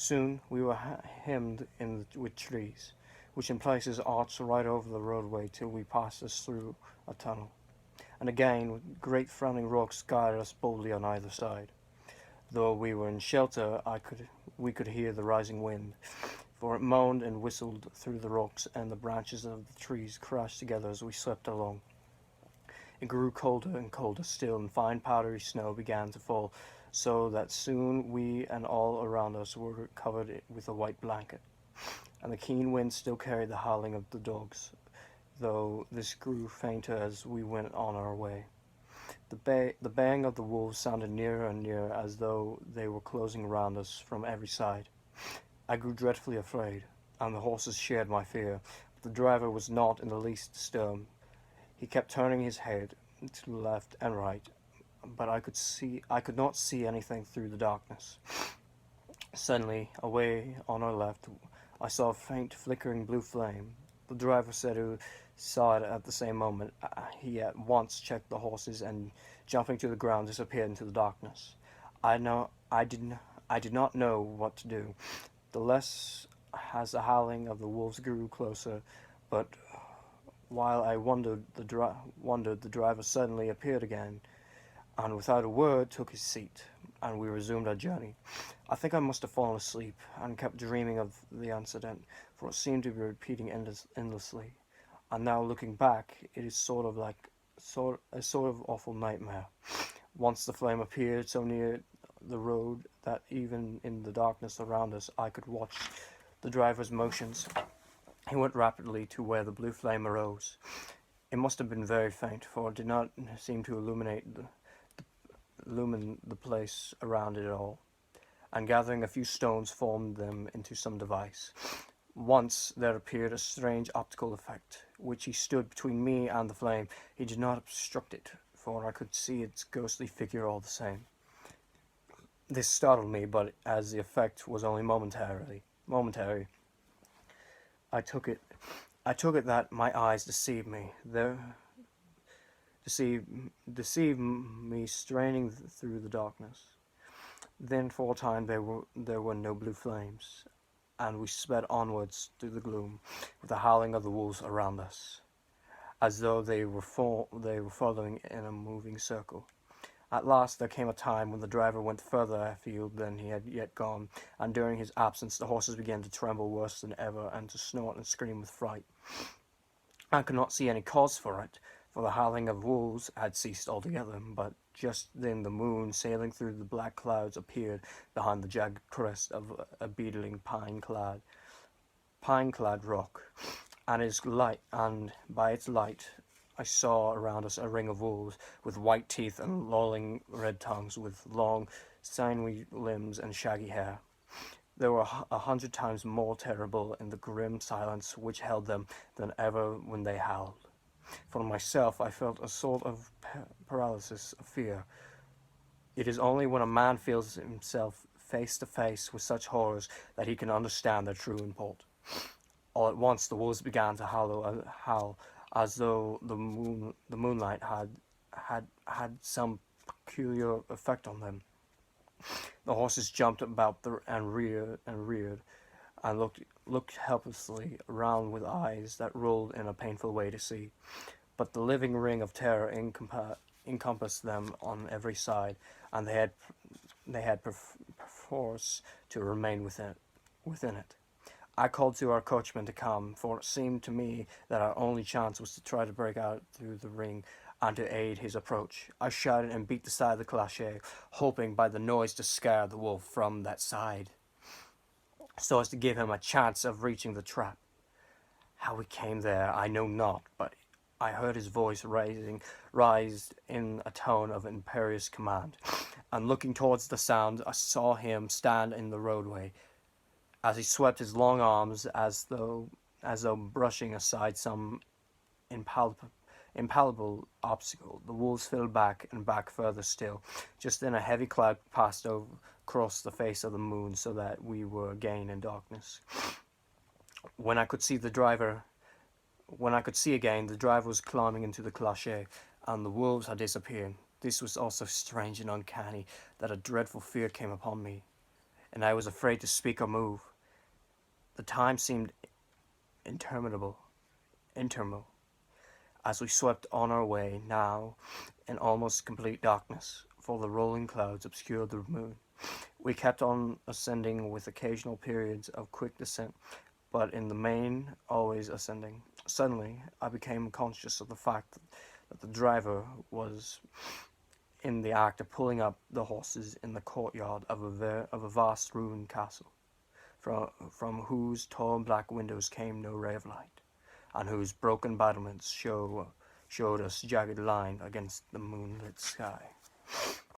Soon we were hemmed in with trees, which in places arched right over the roadway till we passed us through a tunnel. And again, great frowning rocks guided us boldly on either side. Though we were in shelter, we could hear the rising wind, for it moaned and whistled through the rocks, and the branches of the trees crashed together as we swept along. It grew colder and colder still, and fine powdery snow began to fall, so that soon we and all around us were covered with a white blanket. And the keen wind still carried the howling of the dogs, though this grew fainter as we went on our way. The baying of the wolves sounded nearer and nearer, as though they were closing round us from every side. I grew dreadfully afraid, and the horses shared my fear, but the driver was not in the least disturbed. He kept turning his head to left and right, but I could not see anything through the darkness. Suddenly, away on our left, I saw a faint flickering blue flame. The driver said he saw it at the same moment. He at once checked the horses and, jumping to the ground, disappeared into the darkness. I know I did not know what to do. The less as the howling of the wolves grew closer, but while I wondered, the driver suddenly appeared again, and without a word took his seat, and we resumed our journey. I think I must have fallen asleep and kept dreaming of the incident, for it seemed to be repeating endlessly. And now looking back, it is a sort of awful nightmare. Once the flame appeared so near the road that even in the darkness around us I could watch the driver's motions. He went rapidly to where the blue flame arose. It must have been very faint, for it did not seem to illumine the place around it all, and gathering a few stones formed them into some device. Once there appeared a strange optical effect, which he stood between me and the flame. He did not obstruct it, for I could see its ghostly figure all the same. This startled me, but as the effect was only momentary, I took it I took it that my eyes deceived me. Deceived, deceived me straining through the darkness. Then for a time there were no blue flames, and we sped onwards through the gloom, with the howling of the wolves around us, as though they were following in a moving circle. At last there came a time when the driver went further afield than he had yet gone, and during his absence the horses began to tremble worse than ever, and to snort and scream with fright. I could not see any cause for it, for the howling of wolves had ceased altogether, but just then the moon, sailing through the black clouds, appeared behind the jagged crest of a beetling pine-clad rock, and by its light I saw around us a ring of wolves, with white teeth and lolling red tongues, with long, sinewy limbs and shaggy hair. They were 100 times more terrible in the grim silence which held them than ever when they howled. For myself, I felt a sort of paralysis of fear. It is only when a man feels himself face to face with such horrors that he can understand their true import. All at once the wolves began to howl as though the moonlight had some peculiar effect on them. The horses jumped about and reared, and looked helplessly around with eyes that rolled in a painful way to see. But the living ring of terror encompassed them on every side, and they had perforce to remain within it. I called to our coachman to come, for it seemed to me that our only chance was to try to break out through the ring and to aid his approach. I shouted and beat the side of the clocher, hoping by the noise to scare the wolf from that side, so as to give him a chance of reaching the trap. How we came there I know not, but I heard his voice raised in a tone of imperious command, and looking towards the sound, I saw him stand in the roadway, as he swept his long arms as though brushing aside some impalpable obstacle. The wolves fell back and back further still. Just then a heavy cloud passed across the face of the moon, so that we were again in darkness. When I could see again, the driver was climbing into the clocher, and the wolves had disappeared. This was also strange and uncanny, that a dreadful fear came upon me. and I was afraid to speak or move. The time seemed interminable, interminable, as we swept on our way, now in almost complete darkness, for the rolling clouds obscured the moon. We kept on ascending with occasional periods of quick descent, but in the main always ascending. Suddenly, I became conscious of the fact that the driver was in the act of pulling up the horses in the courtyard of a vast ruined castle, from whose tall black windows came no ray of light, and whose broken battlements showed a jagged line against the moonlit sky.